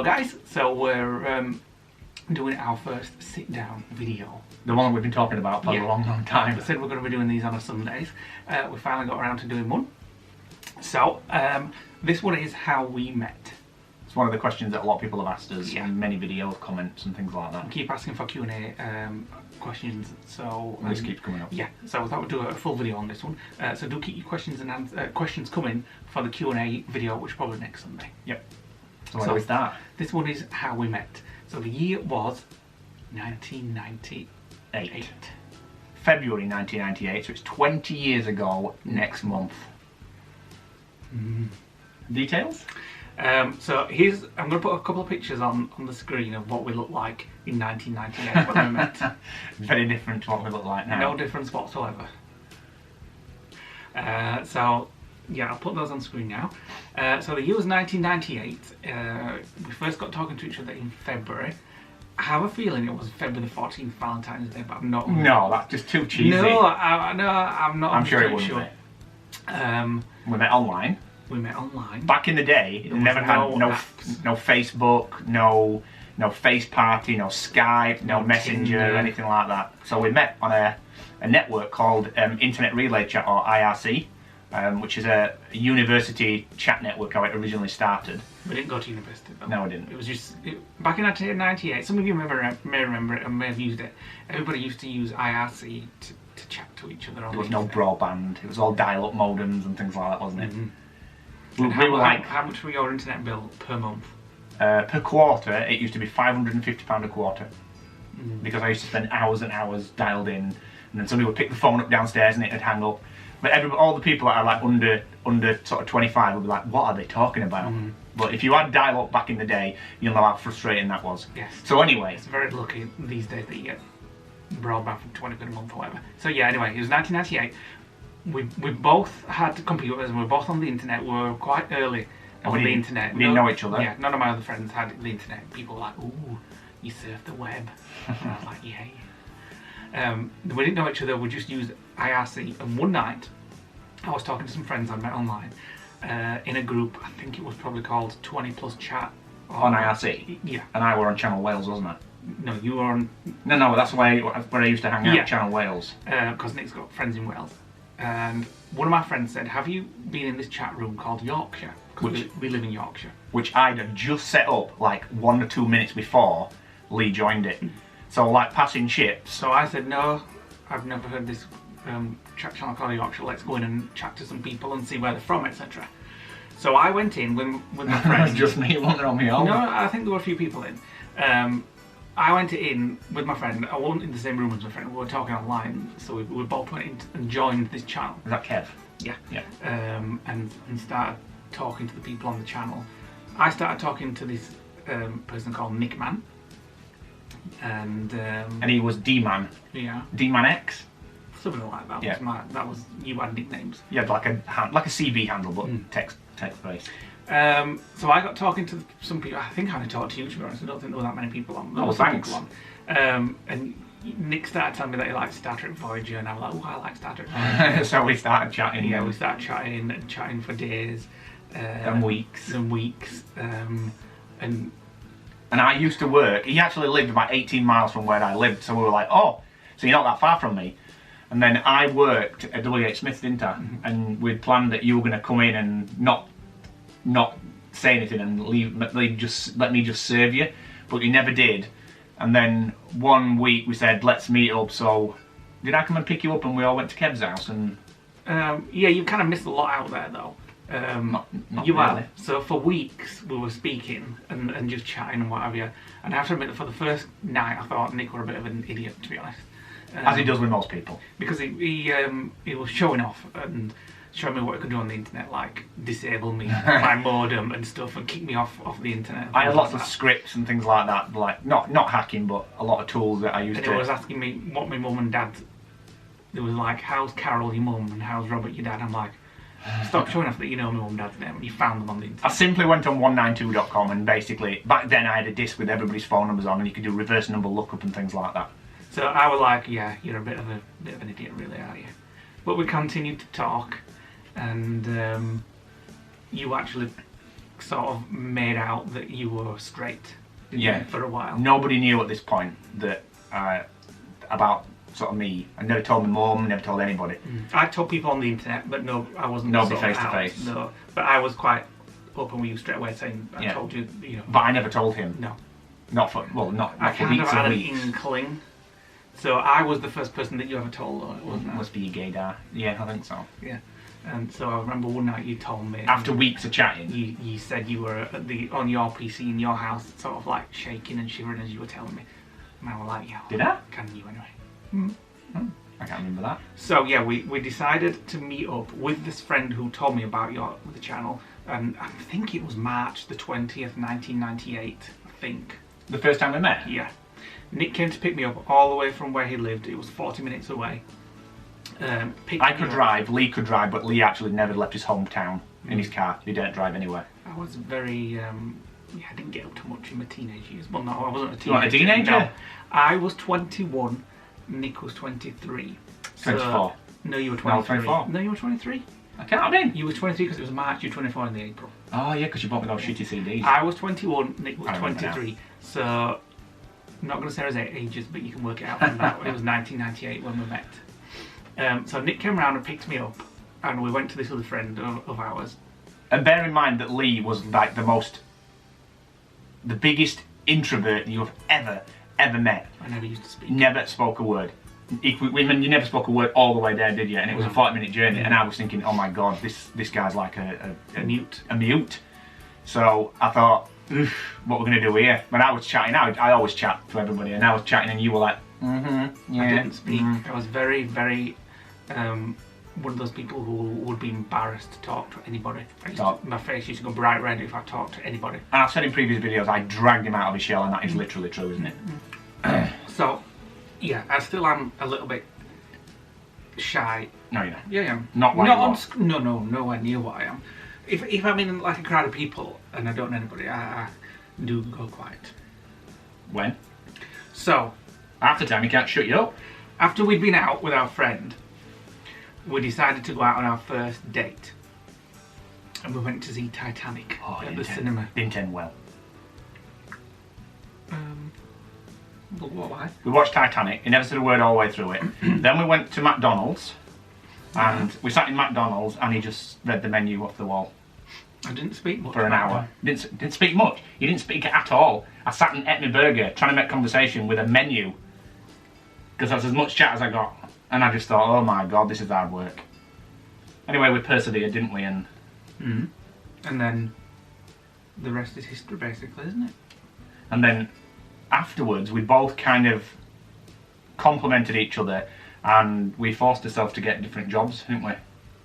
Hello guys, so we're doing our first sit-down video. The one we've been talking about for a long time. We said we're going to be doing these on a Sundays. We finally got around to doing one. So, this one is how we met. It's one of the questions that a lot of people have asked us in many videos, comments and things like that. We keep asking for Q&A questions, so... this keeps coming up. Yeah, so we thought we'd do a full video on this one. So do keep your questions and questions coming for the Q&A video, which is probably next Sunday. Yep. So where do we start? This one is how we met. So the year was 1998. February 1998, so it's 20 years ago next month. Details? So here's, I'm going to put a couple of pictures on the screen of what we looked like in 1998 when we met. Very different to what we look like now. No difference whatsoever. So yeah, I'll put those on screen now. So the year was 1998. We first got talking to each other in February. I have a feeling it was February the 14th, Valentine's Day, but I'm not... No, that's just too cheesy. No, I'm not. I'm sure it wouldn't be. We met online. We met online. Back in the day, it never had no Facebook, no Face Party, no Skype, no Messenger, or anything like that. So we met on a network called Internet Relay Chat, or IRC, which is a university chat network how it originally started. We didn't go to university though. No, we didn't. It was just, back in 1998, some of you may remember it and may have used it. Everybody used to use IRC to chat to each other on There was no broadband, it was all dial-up modems and things like that, wasn't it? How much were your internet bill per month? Per quarter, it used to be £550 a quarter. Because I used to spend hours and hours dialed in, and then somebody would pick the phone up downstairs and it'd hang up. But all the people that are like under sort of 25 would be like, what are they talking about? But if you had dial-up back in the day, you'll know how frustrating that was. Yes. So anyway. It's very lucky these days that you get broadband for 20 quid a month or whatever. So yeah, anyway, it was 1998. We both had computers and we were both on the internet. We were quite early on the internet. We didn't know each other. Yeah, none of my other friends had the internet. People were like, ooh, you surf the web. And I was like, yay. We didn't know each other, we just used IRC, and one night I was talking to some friends I met online in a group. I think it was probably called 20 Plus Chat. On IRC? Yeah. And I were on Channel Wales, wasn't I? No, you were on... No, that's where I used to hang out, Channel Wales. Because Nick's got friends in Wales. And one of my friends said, have you been in this chat room called Yorkshire? Because we live in Yorkshire. Which I'd just set up like 1 or 2 minutes before Lee joined it. So like passing ships. So I said, no, I've never heard this chat channel called Yorkshire. Let's go in and chat to some people and see where they're from, etc. So I went in with my friends. Just me wandering on my own? No, I think there were a few people in. I went in with my friend. I wasn't in the same room as my friend. We were talking online, so we both went in and joined this channel. Was that Kev? Yeah. And started talking to the people on the channel. I started talking to this person called Nick Man. And he was D-Man. Yeah. D-Man X? Something like that. Yeah. That was, you had nicknames. You had like a CB handle, but text based. So I got talking to some people. I think I only talked to you, to be honest. I don't think there were that many people on. There were some people on. And Nick started telling me that he liked Star Trek Voyager, and I was like, oh, I like Star Trek Voyager. So we started chatting. Yeah, we started chatting for days. And weeks. And I used to work, he actually lived about 18 miles from where I lived, so we were like, oh, so you're not that far from me. And then I worked at W.H. Smith, didn't I? And we'd planned that you were going to come in and not say anything and let me just serve you, but you never did. And then one week we said, let's meet up, so did I come and pick you up and we all went to Kev's house? And yeah, you kind of missed a lot out there though. Not you really. are. So for weeks we were speaking and just chatting and what have you. And I have to admit that for the first night I thought Nick were a bit of an idiot, to be honest. As he does with most people. Because he was showing off and showing me what he could do on the internet, like disable me, my modem and stuff, and kick me off the internet. I had lots of scripts and things like that, like not hacking, but a lot of tools that I used to. And he was asking me what my mum and dad. It was like, how's Carol your mum and how's Robert your dad? I'm like, stop showing off that you know my mum and dad's name. You found them on the internet. I simply went on 192.com and basically back then I had a disc with everybody's phone numbers on, and you could do reverse number lookup and things like that. So I was like, yeah, you're a bit of an idiot, really, are you? But we continued to talk, and you actually sort of made out that you were straight. Didn't Yeah. you, for a while. Nobody knew at this point that about sort of me. I never told my mum, never told anybody. I told people on the internet, but no, I wasn't. Nobody sort of face to out, face. No, but I was quite open with you straight away, saying I Yeah. told you, you know. But I never told him. No. Not for not I for kind of weeks had and an weeks. inkling. So I was the first person that you ever told, or it wasn't I? Must be your gaydar. Yeah, I think so. Yeah. And so I remember one night you told me. After weeks of chatting. You said you were at on your PC in your house, sort of like shaking and shivering as you were telling me. And I was like, yeah. Did I? Can you anyway? I can't remember that. So yeah, we decided to meet up with this friend who told me about the channel, and I think it was March the 20th, 1998. I think. The first time we met? Yeah. Nick came to pick me up all the way from where he lived. It was 40 minutes away. I could drive, Lee could drive, but Lee actually never left his hometown in his car. He didn't drive anywhere. I was very, yeah, I didn't get up too much in my teenage years. Well, no, I wasn't a teenager. You weren't a teenager? No. I was 21, Nick was 23. 24. No, you were 23. No, 24. No, you were 23. I can't have been. You were 23 because it was March, you were 24 in the April. Oh yeah, because you bought me those shitty CDs. I was 21, Nick was I remember 23. So, I'm not going to say his ages, but you can work it out from that. It was 1998 when we met. So Nick came around and picked me up, and we went to this other friend of ours. And bear in mind that Lee was like the biggest introvert you've ever met. I never used to speak. Never spoke a word. You never spoke a word all the way there, did you? And it was a 40-minute journey, and I was thinking, oh my god, this guy's like a mute. A mute. So I thought, what we're going to do here? When I was chatting, I always chat to everybody, and I was chatting, and you were like, yeah. I didn't speak. I was very, very one of those people who would be embarrassed to talk to anybody. My face used to go bright red if I talked to anybody. And I've said in previous videos, I dragged him out of his shell, and that is literally true, isn't it? So, yeah, I still am a little bit shy. No, you're not. Yeah, I am. Not what you No, nowhere near what I am. If I'm in like a crowd of people and I don't know anybody, I do go quiet. When? So, half the time you can't shut you up. After we'd been out with our friend, we decided to go out on our first date. And we went to see Titanic at the cinema. Didn't end well. Why? We watched Titanic, he never said a word all the way through it. Then we went to McDonald's, and we sat in McDonald's, and he just read the menu off the wall. I didn't speak much. For an hour. Didn't speak much. He didn't speak at all. I sat and ate my burger, trying to make conversation with a menu, because that's as much chat as I got. And I just thought, oh my god, this is hard work. Anyway, we persevered, didn't we? And then the rest is history, basically, isn't it? And then afterwards, we both kind of complimented each other, and we forced ourselves to get different jobs, didn't we?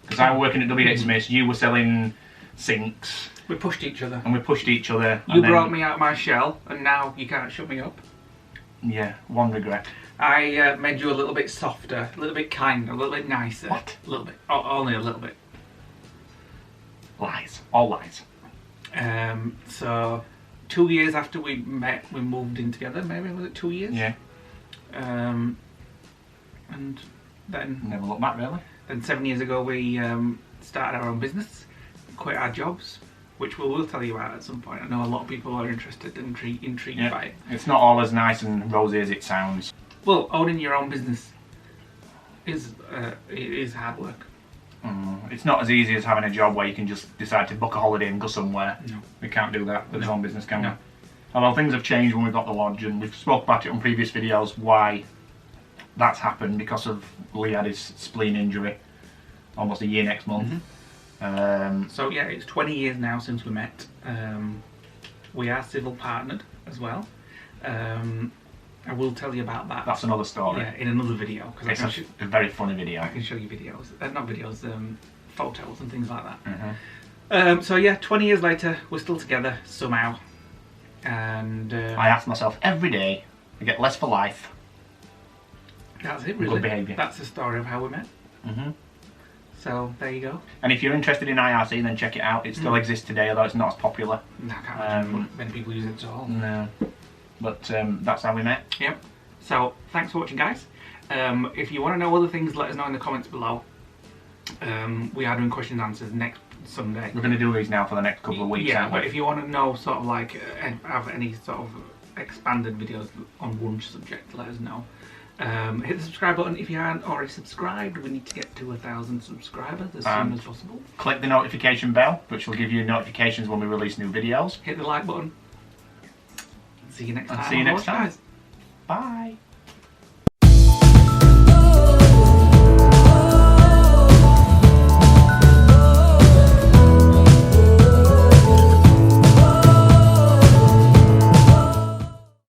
Because I was working at W.H. Smith's, you were selling sinks. We pushed each other. And we pushed each other. You brought me out of my shell, and now you can't shut me up. Yeah, one regret. I made you a little bit softer, a little bit kinder, a little bit nicer. What? A little bit. Oh, only a little bit. Lies. All lies. So, 2 years after we met, we moved in together, maybe? Was it 2 years? Yeah. And then... Never looked back, really. Then 7 years ago, we started our own business, quit our jobs, which we will tell you about at some point. I know a lot of people are interested and intrigued by it. It's not all as nice and rosy as it sounds. Well, owning your own business is hard work. It's not as easy as having a job where you can just decide to book a holiday and go somewhere. No. We can't do that with our own business, can we? No. Although things have changed when we got the lodge, and we've spoke about it on previous videos why that's happened, because of Lee had his spleen injury almost a year next month. So yeah, it's 20 years now since we met. We are civil partnered as well. I will tell you about that. That's another story. Yeah, in another video, because It's a very funny video. I can show you videos, not videos, photos and things like that. So yeah, 20 years later, we're still together somehow. And I ask myself every day, I get less for life. That's it, really. Good behaviour. That's the story of how we met. So there you go. And if you're interested in IRC, then check it out. It still exists today, although it's not as popular. No, I can't imagine many people use it at all. No. But that's how we met. Yep. So thanks for watching, guys. If you want to know other things, let us know in the comments below. We are doing questions and answers. Sunday. We're going to do these now for the next couple of weeks. Yeah, aren't we? but if you want to know sort of like have any sort of expanded videos on one subject, let us know. Hit the subscribe button if you aren't already subscribed. We need to get to 1,000 subscribers as soon as possible. Click the notification bell, which will give you notifications when we release new videos. Hit the like button. See you next time. See you next time. Guys. Bye.